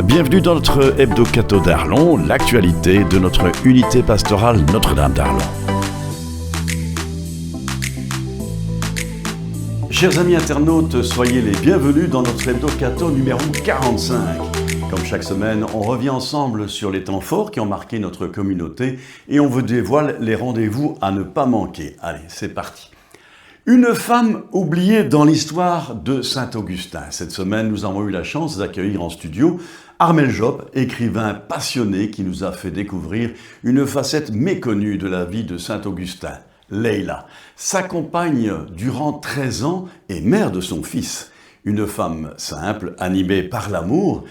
Bienvenue dans notre hebdo-catho d'Arlon, l'actualité de notre unité pastorale Notre-Dame d'Arlon. Chers amis internautes, soyez les bienvenus dans notre hebdo-catho numéro 45. Comme chaque semaine, on revient ensemble sur les temps forts qui ont marqué notre communauté et on vous dévoile les rendez-vous à ne pas manquer. Allez, c'est parti. Une femme oubliée dans l'histoire de Saint-Augustin. Cette semaine, nous avons eu la chance d'accueillir en studio Armel Job, écrivain passionné qui nous a fait découvrir une facette méconnue de la vie de Saint-Augustin, Leila. Sa compagne durant 13 ans et mère de son fils. Une femme simple, animée par l'amour,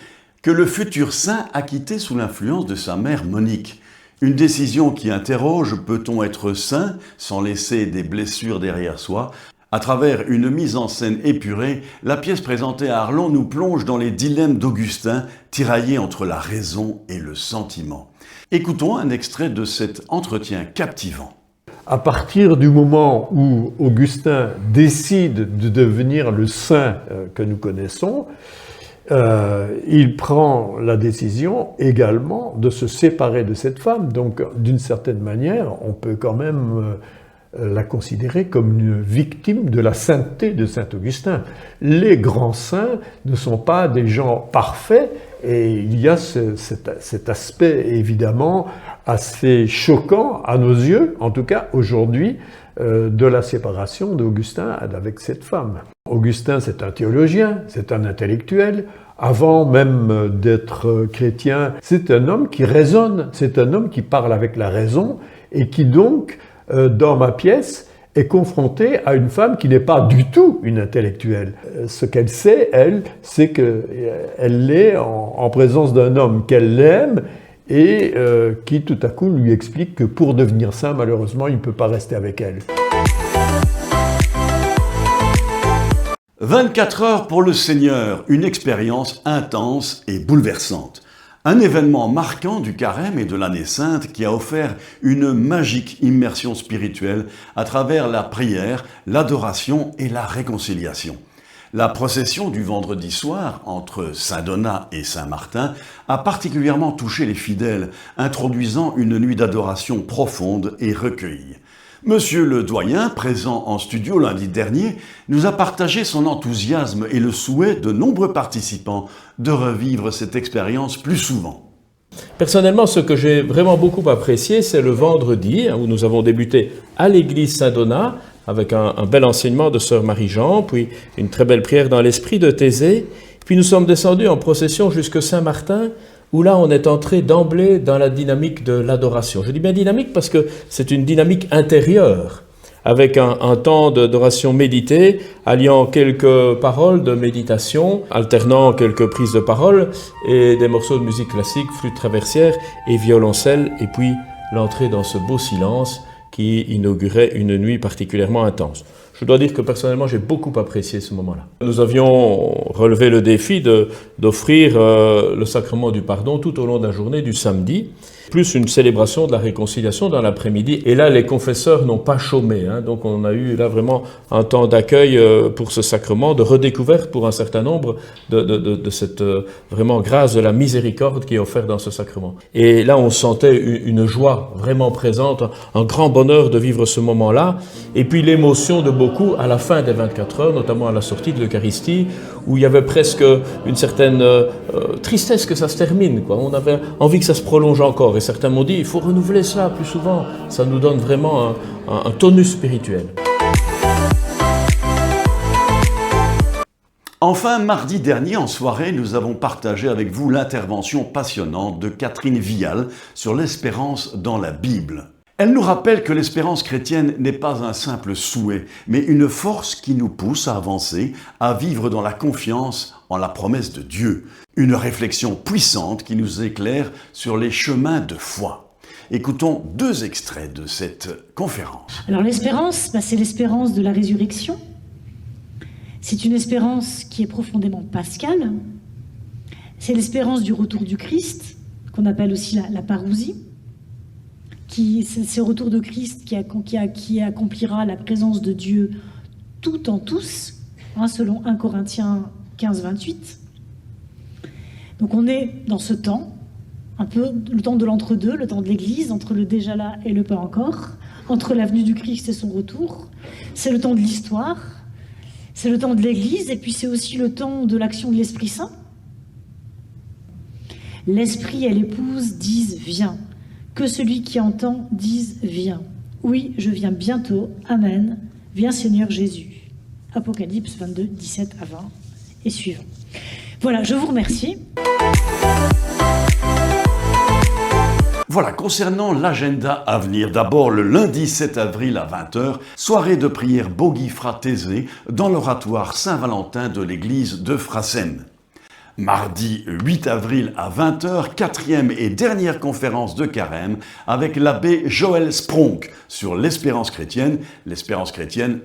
que le futur saint a quitté sous l'influence de sa mère Monique. Une décision qui interroge, peut-on être saint sans laisser des blessures derrière soi ? À travers une mise en scène épurée, la pièce présentée à Arlon nous plonge dans les dilemmes d'Augustin, tiraillé entre la raison et le sentiment. Écoutons un extrait de cet entretien captivant. À partir du moment où Augustin décide de devenir le saint que nous connaissons, il prend la décision également de se séparer de cette femme. Donc, d'une certaine manière, on peut quand même la considérer comme une victime de la sainteté de Saint-Augustin. Les grands saints ne sont pas des gens parfaits et il y a cet aspect évidemment assez choquant à nos yeux, en tout cas aujourd'hui, de la séparation d'Augustin avec cette femme. Augustin, c'est un théologien, c'est un intellectuel. Avant même d'être chrétien, c'est un homme qui raisonne, c'est un homme qui parle avec la raison et qui donc, dans ma pièce, est confronté à une femme qui n'est pas du tout une intellectuelle. Ce qu'elle sait, elle, c'est qu'elle est en présence d'un homme qu'elle aime et qui tout à coup lui explique que pour devenir saint, malheureusement, il ne peut pas rester avec elle. 24 heures pour le Seigneur, une expérience intense et bouleversante. Un événement marquant du carême et de l'année sainte qui a offert une magique immersion spirituelle à travers la prière, l'adoration et la réconciliation. La procession du vendredi soir entre Saint-Donat et Saint-Martin a particulièrement touché les fidèles, introduisant une nuit d'adoration profonde et recueillie. Monsieur le doyen, présent en studio lundi dernier, nous a partagé son enthousiasme et le souhait de nombreux participants de revivre cette expérience plus souvent. Personnellement, ce que j'ai vraiment beaucoup apprécié, c'est le vendredi, où nous avons débuté à l'église Saint-Donat, avec un bel enseignement de sœur Marie-Jean, puis une très belle prière dans l'esprit de Thésée, puis nous sommes descendus en procession jusqu'à Saint-Martin, où là on est entré d'emblée dans la dynamique de l'adoration. Je dis bien dynamique parce que c'est une dynamique intérieure, avec un temps d'adoration méditée, alliant quelques paroles de méditation, alternant quelques prises de parole, et des morceaux de musique classique, flûte traversière et violoncelle, et puis l'entrée dans ce beau silence qui inaugurait une nuit particulièrement intense. Je dois dire que personnellement, j'ai beaucoup apprécié ce moment-là. Nous avions relevé le défi d'offrir le sacrement du pardon tout au long de la journée du samedi, plus une célébration de la réconciliation dans l'après-midi. Et là, les confesseurs n'ont pas chômé, donc on a eu là vraiment un temps d'accueil pour ce sacrement, de redécouverte pour un certain nombre de cette vraiment grâce de la miséricorde qui est offerte dans ce sacrement. Et là, on sentait une joie vraiment présente, un grand bonheur de vivre ce moment-là, et puis l'émotion de beaucoup à la fin des 24 heures, notamment à la sortie de l'Eucharistie, où il y avait presque une certaine tristesse que ça se termine, quoi. On avait envie que ça se prolonge encore. Et certains m'ont dit, il faut renouveler ça plus souvent. Ça nous donne vraiment un tonus spirituel. Enfin, mardi dernier, en soirée, nous avons partagé avec vous l'intervention passionnante de Catherine Vial sur l'espérance dans la Bible. Elle nous rappelle que l'espérance chrétienne n'est pas un simple souhait, mais une force qui nous pousse à avancer, à vivre dans la confiance en la promesse de Dieu. Une réflexion puissante qui nous éclaire sur les chemins de foi. Écoutons 2 extraits de cette conférence. Alors l'espérance, c'est l'espérance de la résurrection. C'est une espérance qui est profondément pascale. C'est l'espérance du retour du Christ, qu'on appelle aussi la parousie. C'est ce retour de Christ qui accomplira la présence de Dieu tout en tous, selon 1 Corinthiens 15, 28. Donc on est dans ce temps, un peu le temps de l'entre-deux, le temps de l'Église, entre le déjà là et le pas encore, entre la venue du Christ et son retour. C'est le temps de l'histoire, c'est le temps de l'Église, et puis c'est aussi le temps de l'action de l'Esprit Saint. L'Esprit et l'épouse disent « Viens ». Que celui qui entend dise « Viens ». Oui, je viens bientôt. Amen. Viens Seigneur Jésus. Apocalypse 22, 17 à 20 et suivant. Voilà, je vous remercie. Voilà, concernant l'agenda à venir, d'abord le lundi 7 avril à 20h, soirée de prière Boghifra-Thésée dans l'oratoire Saint-Valentin de l'église de Frassen. Mardi 8 avril à 20h, quatrième et dernière conférence de carême avec l'abbé Joël Spronck sur l'espérance chrétienne,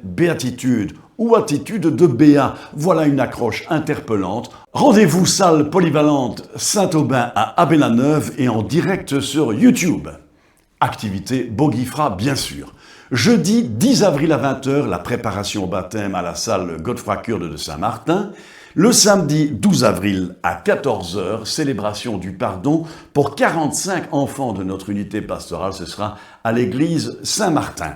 béatitude ou attitude de Béat. Voilà une accroche interpellante. Rendez-vous salle polyvalente Saint-Aubin à Abbé-la-Neuve et en direct sur YouTube. Activité Boghifra bien sûr. Jeudi 10 avril à 20h, la préparation au baptême à la salle Godefroy-Kurde de Saint-Martin. Le samedi 12 avril à 14h, célébration du pardon pour 45 enfants de notre unité pastorale, ce sera à l'église Saint-Martin.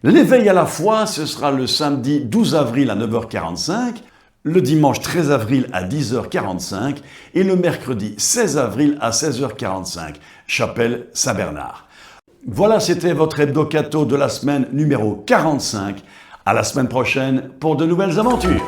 L'éveil à la foi, ce sera le samedi 12 avril à 9h45, le dimanche 13 avril à 10h45 et le mercredi 16 avril à 16h45, chapelle Saint-Bernard. Voilà, c'était votre hebdo-catho de la semaine numéro 45. À la semaine prochaine pour de nouvelles aventures.